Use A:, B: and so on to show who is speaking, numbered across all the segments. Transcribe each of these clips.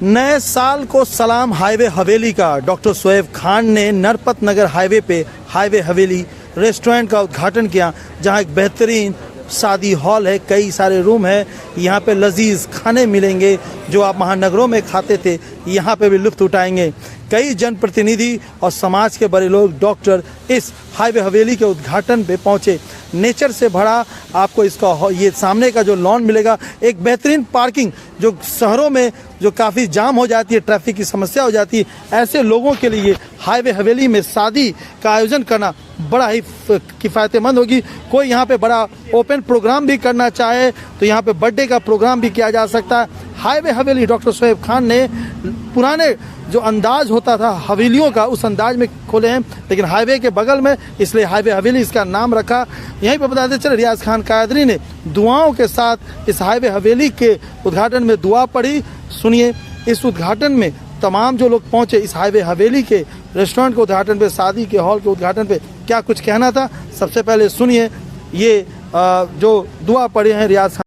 A: नए साल को सलाम हाईवे हवेली का डॉक्टर शोएब खान ने नरपत नगर हाईवे पे हाईवे हवेली रेस्टोरेंट का उद्घाटन किया, जहां एक बेहतरीन शादी हॉल है, कई सारे रूम है। यहाँ पे लजीज खाने मिलेंगे जो आप महानगरों में खाते थे, यहाँ पे भी लुत्फ उठाएंगे। कई जनप्रतिनिधि और समाज के बड़े लोग डॉक्टर इस हाईवे हवेली के उद्घाटन पे पहुँचे। नेचर से भरा आपको इसका ये सामने का जो लॉन मिलेगा, एक बेहतरीन पार्किंग जो शहरों में जो काफ़ी जाम हो जाती है, ट्रैफिक की समस्या हो जाती है, ऐसे लोगों के लिए हाईवे हवेली में शादी का आयोजन करना बड़ा ही किफ़ायतेमंद होगी। कोई यहाँ पे बड़ा ओपन प्रोग्राम भी करना चाहे तो यहाँ पे बर्थडे का प्रोग्राम भी किया जा सकता है। हाईवे हवेली डॉक्टर शोएब खान ने पुराने जो अंदाज होता था हवेलियों का, उस अंदाज में खोले हैं, लेकिन हाईवे के बगल में, इसलिए हाईवे हवेली इसका नाम रखा। यहीं पर बताते चले रियाज खान कादरी ने दुआओं के साथ इस हाईवे हवेली के उद्घाटन में दुआ पढ़ी। सुनिए, इस उद्घाटन में तमाम जो लोग पहुंचे इस हाईवे हवेली के रेस्टोरेंट के उद्घाटन पे, शादी के हॉल के उद्घाटन पे, क्या कुछ कहना था। सबसे पहले सुनिए ये जो दुआ पढ़े हैं रियाज खान।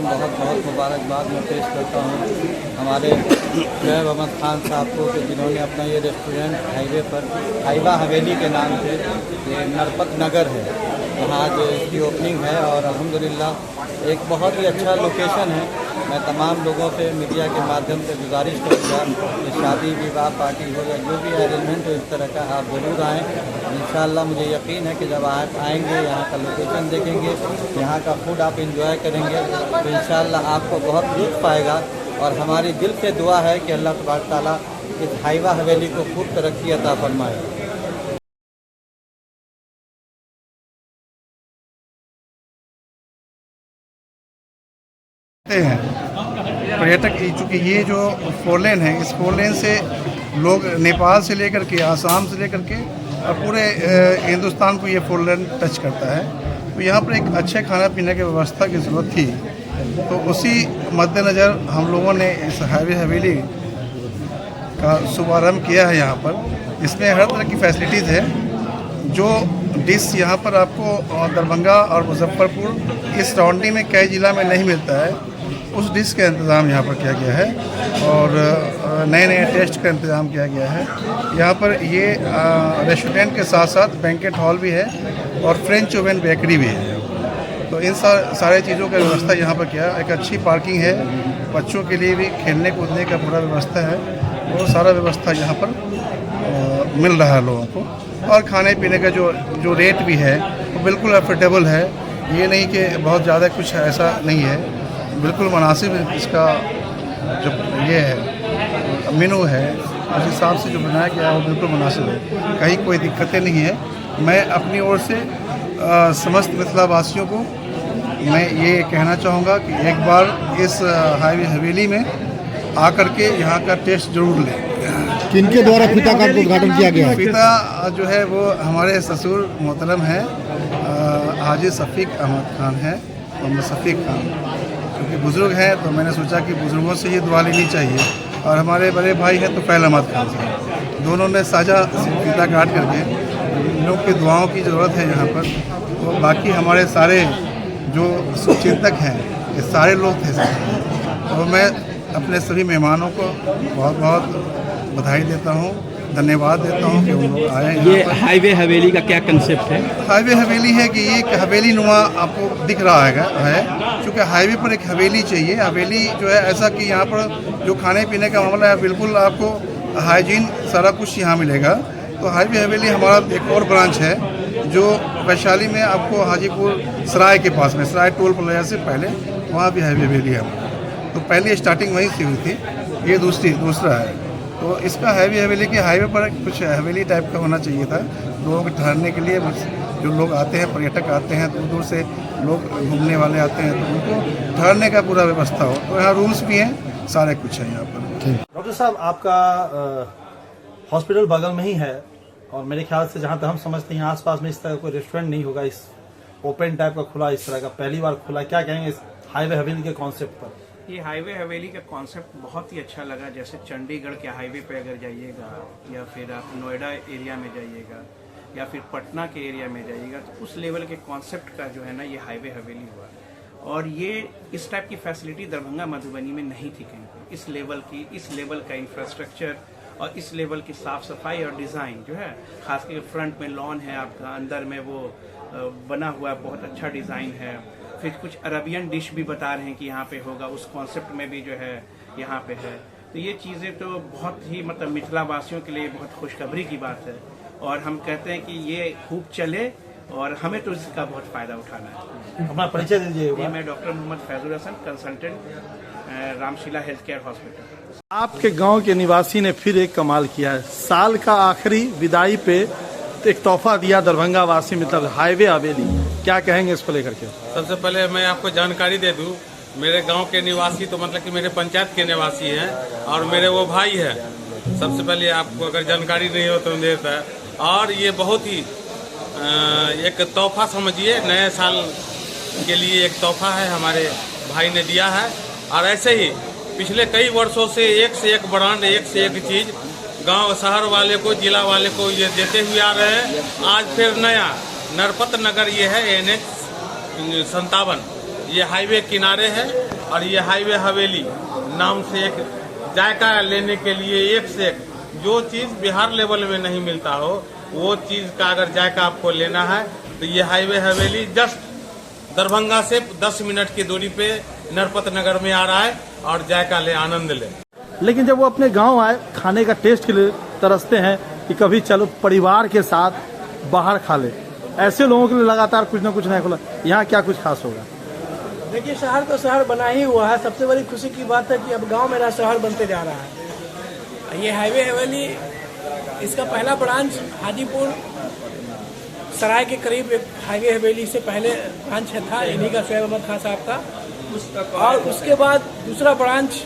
B: बहुत बहुत मुबारकबाद मैं पेश करता हूँ हमारे शोएब अहमद खान साहब को कि जिन्होंने अपना ये रेस्टोरेंट हाईवे पर हाईवा हवेली के नाम से, ये नरपत नगर है, वहाँ आज इसकी ओपनिंग है और अल्हम्दुलिल्लाह एक बहुत ही अच्छा लोकेशन है। मैं तमाम लोगों से मीडिया के माध्यम से गुजारिश करूँगा कि शादी विवाह पार्टी हो या जो भी अरेंजमेंट हो इस तरह का, आप ज़रूर आएँ। इंशाअल्लाह मुझे यकीन है कि जब आप आएंगे, यहाँ का लोकेशन देखेंगे, यहाँ का फूड आप इंजॉय करेंगे तो इंशाअल्लाह आपको बहुत लुत्फ़ आएगा। और हमारी दिल से दुआ है कि अल्लाह तबारक ताला इस हाईवा हवेली को खूब तरक्की अता फरमाए।
C: पर्यटक, चूँकि ये जो 4 लेन है, इस 4 लेन से लोग नेपाल से लेकर के, आसाम से लेकर के और पूरे हिंदुस्तान को ये 4 लेन टच करता है। तो यहाँ पर एक अच्छे खाना पीने की व्यवस्था की ज़रूरत थी, तो उसी मद्देनज़र हम लोगों ने इस हाईवे हवेली का शुभारम्भ किया है। यहाँ पर इसमें हर तरह की फैसिलिटीज़ है। जो डिश यहाँ पर आपको दरभंगा और मुजफ्फरपुर इस सराउंडिंग में कई ज़िला में नहीं मिलता है, उस डिश का इंतज़ाम यहाँ पर किया गया है और नए नए टेस्ट का इंतज़ाम किया गया है। यहाँ पर ये रेस्टोरेंट के साथ साथ बैंकेट हॉल भी है और फ्रेंच ओवन बेकरी भी है। तो इन सारे चीज़ों का व्यवस्था यहाँ पर किया। एक अच्छी पार्किंग है, बच्चों के लिए भी खेलने कूदने का पूरा व्यवस्था है, वो सारा व्यवस्था यहाँ पर मिल रहा है लोगों को। और खाने पीने का जो रेट भी है वो बिल्कुल अफोर्डेबल है। ये नहीं कि बहुत ज़्यादा कुछ ऐसा नहीं है, बिल्कुल मुनासिब इसका जो ये है मेनू है, उस हिसाब से जो बनाया गया है वो बिल्कुल मुनासिब है, कहीं कोई दिक्कतें नहीं है। मैं अपनी ओर से समस्त मिथिलावासियों को मैं ये कहना चाहूँगा कि एक बार इस हाईवे हवेली में आकर के यहाँ का टेस्ट जरूर लें।
D: किनके द्वारा फीता का उद्घाटन किया गया है?
C: फीता जो है वो हमारे ससुर मोहतरम हैं, हाजी शफीक अहमद खान है, मोहम्मद शफीक खान। क्योंकि बुज़ुर्ग हैं तो मैंने सोचा कि बुज़ुर्गों से ये दुआ लेनी चाहिए। और हमारे बड़े भाई हैं तोफैल अहमद खान साहब, दोनों ने साझा फीता काट करके, इन लोग की दुआओं की ज़रूरत है यहाँ पर। तो बाकी हमारे सारे जो शुभचिंतक हैं ये सारे लोग थे। तो मैं अपने सभी मेहमानों को बहुत बहुत बधाई देता हूँ, धन्यवाद देता हूँ कि उन लोग आए।
E: ये हाईवे हवेली का क्या कंसेप्ट है?
C: हाईवे हवेली है कि ये एक हवेली नुमा आपको दिख रहा है, क्योंकि हाईवे पर एक हवेली चाहिए। हवेली जो है ऐसा कि यहाँ पर जो खाने पीने का मामला है बिल्कुल आपको हाइजीन सारा कुछ यहाँ मिलेगा। तो हाईवे हवेली हमारा एक और ब्रांच है जो वैशाली में आपको हाजीपुर सराय के पास में, सराय टोल प्लाजा से पहले वहाँ भी हाईवे हवेली है हमारा। तो पहले स्टार्टिंग वहीं से हुई थी, ये दूसरा है। तो इसका हाईवे हवेली के हाईवे पर कुछ हवेली टाइप का होना चाहिए था, लोगों के ठहरने के लिए। जो लोग आते हैं, पर्यटक आते हैं, दूर दूर से लोग घूमने वाले आते हैं, तो उनको ठहरने का पूरा व्यवस्था हो। तो यहाँ रूम्स भी हैं, सारे कुछ है यहाँ पर।
A: डॉक्टर साहब, आपका हॉस्पिटल बगल में ही है और मेरे ख्याल से जहाँ तक हम समझते हैं आसपास में इस तरह कोई रेस्टोरेंट नहीं होगा, इस ओपन टाइप का खुला, इस तरह का पहली बार खुला। क्या कहेंगे इस हाईवे हवेली के कॉन्सेप्ट पर?
F: ये हाईवे हवेली का कॉन्सेप्ट बहुत ही अच्छा लगा। जैसे चंडीगढ़ के हाईवे पे अगर जाइएगा या फिर आप नोएडा एरिया में जाइएगा या फिर पटना के एरिया में जाइएगा तो उस लेवल के कॉन्सेप्ट का जो है ना ये हाईवे हवेली हुआ। और ये इस टाइप की फैसिलिटी दरभंगा मधुबनी में नहीं थी कहीं पे। इस लेवल का इंफ्रास्ट्रक्चर और इस लेवल की साफ सफाई और डिज़ाइन जो है, खासकर फ्रंट में लॉन है आपका, अंदर में वो बना हुआ बहुत अच्छा डिज़ाइन है। फिर कुछ अरबियन डिश भी बता रहे हैं कि यहाँ पे होगा, उस कॉन्सेप्ट में भी जो है यहाँ पे है। तो ये चीज़ें तो बहुत ही मतलब मिथिला वासियों के लिए बहुत खुशखबरी की बात है और हम कहते हैं कि ये खूब चले और हमें तो इसका बहुत फ़ायदा उठाना है।
A: अपना परिचय दीजिए।
F: जी, मैं doctor Mohammad Faizul Hasan, consultant, Ramshila health care hospital.
A: आपके गांव के निवासी ने फिर एक कमाल किया है। साल का आखिरी विदाई पे एक तोहफा दिया दरभंगा वासी, मतलब हाईवे हवेली। क्या कहेंगे इसको लेकर के?
G: सबसे पहले मैं आपको जानकारी दे दूं, मेरे गांव के निवासी तो मतलब कि मेरे पंचायत के निवासी हैं और मेरे वो भाई है। सबसे पहले आपको अगर जानकारी नहीं हो तो देता है। और ये बहुत ही एक तोहफा समझिए, नए साल के लिए एक तोहफा है, हमारे भाई ने दिया है। और ऐसे ही पिछले कई वर्षों से एक ब्रांड, एक से एक चीज गांव शहर वाले को, जिला वाले को ये देते हुए आ रहे हैं। आज फिर नया नरपत नगर ये है, NH 57, ये हाईवे किनारे है और ये हाईवे हवेली नाम से एक जायका लेने के लिए एक से एक जो चीज़ बिहार लेवल में नहीं मिलता हो वो चीज़ का अगर जायका आपको लेना है तो ये हाईवे हवेली जस्ट दरभंगा से 10 मिनट की दूरी पे नरपत नगर में आ रहा है और जायका ले, आनंद ले।
A: लेकिन जब वो अपने गांव आए, खाने का टेस्ट के लिए तरसते हैं कि कभी चलो परिवार के साथ बाहर खा ले। ऐसे लोगों के लिए लगातार कुछ ना कुछ नया खुला। यहाँ क्या कुछ खास होगा?
H: देखिए, शहर तो शहर बना ही हुआ है। सबसे बड़ी खुशी की बात है कि अब गांव मेरा शहर बनते जा रहा है। ये हाईवे हवेली, इसका पहला ब्रांच हाजीपुर सराय के करीब एक हाईवे हवेली से पहले ब्रांच था, इन्हीं का शोएब अहमद खान साहब का। और उसके बाद दूसरा ब्रांच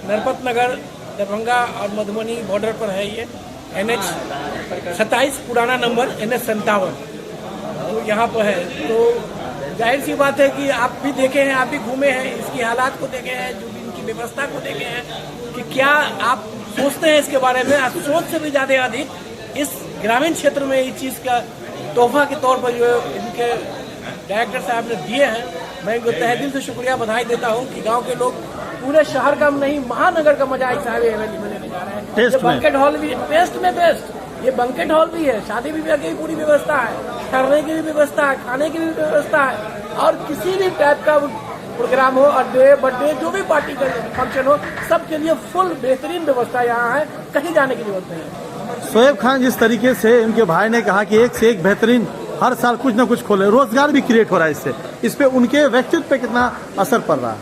H: नरपत नगर दरभंगा और मधुबनी बॉर्डर पर है। ये NH 27 पुराना नंबर, NH 57 तो यहाँ पर है। तो जाहिर सी बात है कि आप भी देखे हैं, आप भी घूमे हैं, इसकी हालात को देखे हैं, जो इनकी व्यवस्था को देखे हैं कि क्या आप सोचते हैं इसके बारे में। सोच से भी ज़्यादा अधिक इस ग्रामीण क्षेत्र में इस चीज़ का तोहफा के तौर पर जो इनके डायरेक्टर साहब ने दिए हैं, मैं इनको तहे दिल से शुक्रिया बधाई देता हूँ कि गांव के लोग पूरे शहर का नहीं, महानगर का मजा इस हाईवे हवेली में लेने जा रहे हैं। ये बैंकेट हॉल भी बेस्ट में बेस्ट, ये बैंकेट हॉल भी है, शादी विवाह की पूरी व्यवस्था है, ठहरने की भी व्यवस्था है, खाने की भी व्यवस्था है और किसी भी टाइप का प्रोग्राम हो, बर्थडे जो भी पार्टी का फंक्शन हो, सबके लिए फुल बेहतरीन व्यवस्था यहाँ है। कहीं जाने की जरूरत नहीं है।
A: शोएब खान जिस तरीके से उनके भाई ने कहा कि एक से एक बेहतरीन हर साल कुछ न कुछ खोले, रोजगार भी क्रिएट हो रहा है इससे, इस पे उनके व्यक्तित्व पे कितना असर पड़ रहा है?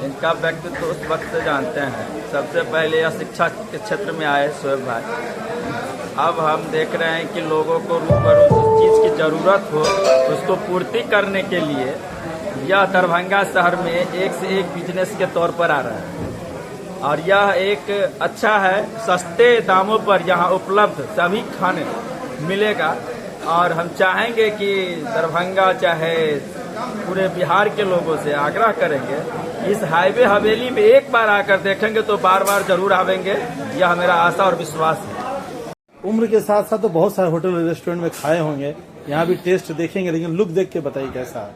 I: इनका व्यक्तित्व उस वक्त से जानते हैं। सबसे पहले यह शिक्षा के क्षेत्र में आए शोएब भाई। अब हम देख रहे हैं कि लोगों को रूबरू जिस चीज़ की ज़रूरत हो उसको पूर्ति करने के लिए यह दरभंगा शहर में एक से एक बिजनेस के तौर पर आ रहा है। और यह एक अच्छा है, सस्ते दामों पर यहाँ उपलब्ध सभी खाने मिलेगा। और हम चाहेंगे कि दरभंगा चाहे पूरे बिहार के लोगों से आग्रह करेंगे, इस हाईवे हवेली में एक बार आकर देखेंगे तो बार बार जरूर आवेंगे, यह मेरा आशा और विश्वास है।
A: उम्र के साथ साथ तो बहुत सारे होटल रेस्टोरेंट में खाए होंगे, यहाँ भी टेस्ट देखेंगे, लेकिन लुक देख के बताइए कैसा है?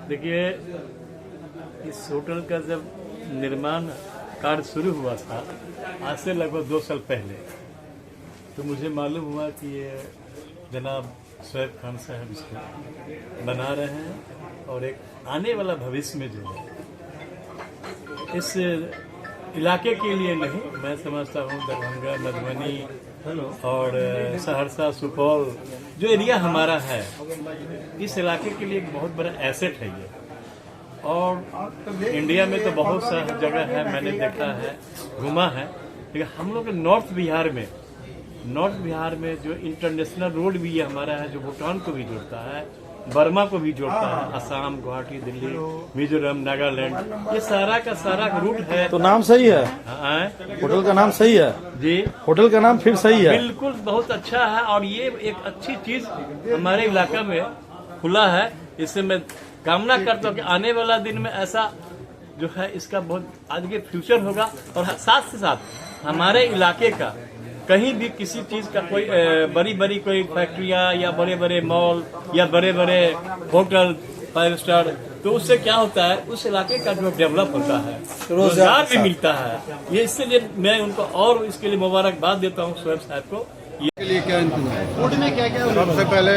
J: देखिए, इस होटल का जब निर्माण कार्य शुरू हुआ था आज से लगभग 2 साल पहले, तो मुझे मालूम हुआ कि ये जनाब शोएब खान साहब इसको बना रहे हैं और एक आने वाला भविष्य में जो है इस इलाके के लिए नहीं, मैं समझता हूँ दरभंगा, मधुबनी और सहरसा, सुपौल जो एरिया हमारा है, इस इलाके के लिए एक बहुत बड़ा एसेट है ये। और इंडिया में तो बहुत सा जगह है, मैंने देखा है, घूमा है, लेकिन हम लोग नॉर्थ बिहार में जो इंटरनेशनल रोड भी ये हमारा है, जो भूटान को भी जोड़ता है, बर्मा को भी जोड़ता है, असम, गुवाहाटी, दिल्ली, मिजोरम, नागालैंड, ये सारा का सारा रूट है।
A: तो नाम सही है? होटल का नाम सही है जी, होटल का नाम फिर सही है,
J: बिल्कुल बहुत अच्छा है। और ये एक अच्छी चीज हमारे इलाका में खुला है, इससे मैं कामना करता हूँ कि आने वाला दिन में ऐसा जो है इसका बहुत आगे फ्यूचर होगा। और साथ से साथ हमारे इलाके का कहीं भी किसी चीज का कोई बड़ी बड़ी कोई फैक्ट्रियां या बड़े बड़े मॉल या बड़े बड़े होटल 5 स्टार, तो उससे क्या होता है उस इलाके का जो डेवलप होता है, रोजगार भी मिलता है। ये इसलिए मैं उनको और इसके लिए मुबारकबाद देता हूँ शोएब साहब को।
C: के लिए क्या इंतजाम? सबसे पहले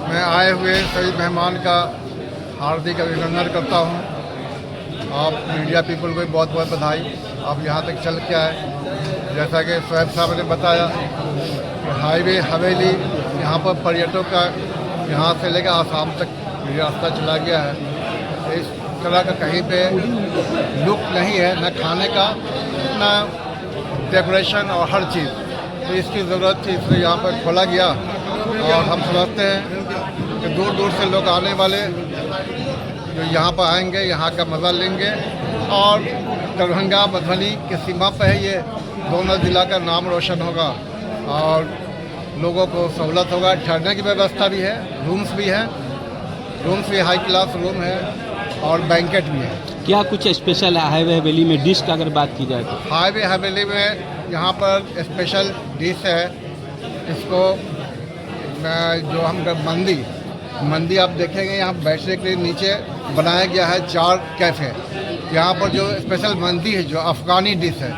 C: मैं आए हुए सभी मेहमान का हार्दिक अभिनंदन करता हूँ। आप मीडिया पीपल को भी बहुत बहुत बधाई, आप यहाँ तक चल के आए। जैसा कि शोएब साहब ने बताया कि हाईवे हवेली यहाँ पर पर्यटकों का यहाँ से लेकर आसाम तक रास्ता चला गया है। इस तरह का कहीं पे लुक नहीं है, न खाने का न डेकोरेशन और हर चीज़, तो इसकी ज़रूरत थी, इसलिए यहाँ पर खोला गया। और हम समझते हैं कि दूर दूर से लोग आने वाले जो यहाँ पर आएंगे, यहाँ का मज़ा लेंगे। और दरभंगा मधुबनी की सीमा पर है, ये दोनों ज़िला का नाम रोशन होगा और लोगों को सहूलत होगा। ठहरने की व्यवस्था भी है, रूम्स भी हैं, रूम्स भी हाई क्लास रूम है और बैंकेट भी है।
E: क्या कुछ स्पेशल है हाईवे हवेली में डिश का अगर बात की जाए तो?
C: हाईवे हवेली में यहाँ पर स्पेशल डिश है, इसको जो हम मंदी आप देखेंगे यहाँ बैठने के लिए नीचे बनाया गया है 4 कैफ़े। यहाँ पर जो स्पेशल मंदी है, जो अफ़गानी डिश है,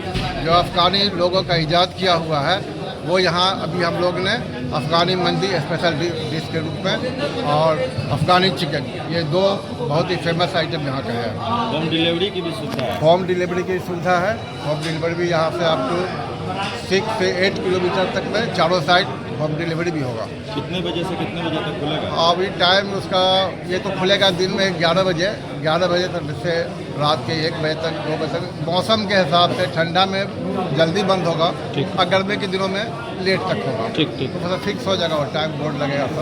C: जो अफ़गानी लोगों का ईजाद किया हुआ है, वो यहाँ अभी हम लोग ने अफ़गानी मंदी स्पेशल डिश के रूप में और अफ़गानी चिकन, ये 2 बहुत ही फेमस आइटम यहाँ का है।
E: होम डिलीवरी की भी सुविधा है?
C: होम डिलीवरी की सुविधा है। होम डिलीवरी भी यहाँ से आपको 6 से 8 किलोमीटर तक में चारों साइड होम डिलीवरी भी होगा।
E: कितने बजे से कितने बजे तक खुलेगा?
C: अभी टाइम उसका ये तो खुलेगा दिन में 11 बजे तक से रात के 1 बजे तक 2 बजे तक। मौसम के हिसाब से ठंडा में जल्दी बंद होगा और गर्मी के दिनों में लेट तक होगा।
E: ठीक
C: तो मतलब फिक्स हो जाएगा और टाइम बोर्ड लगेगा सब।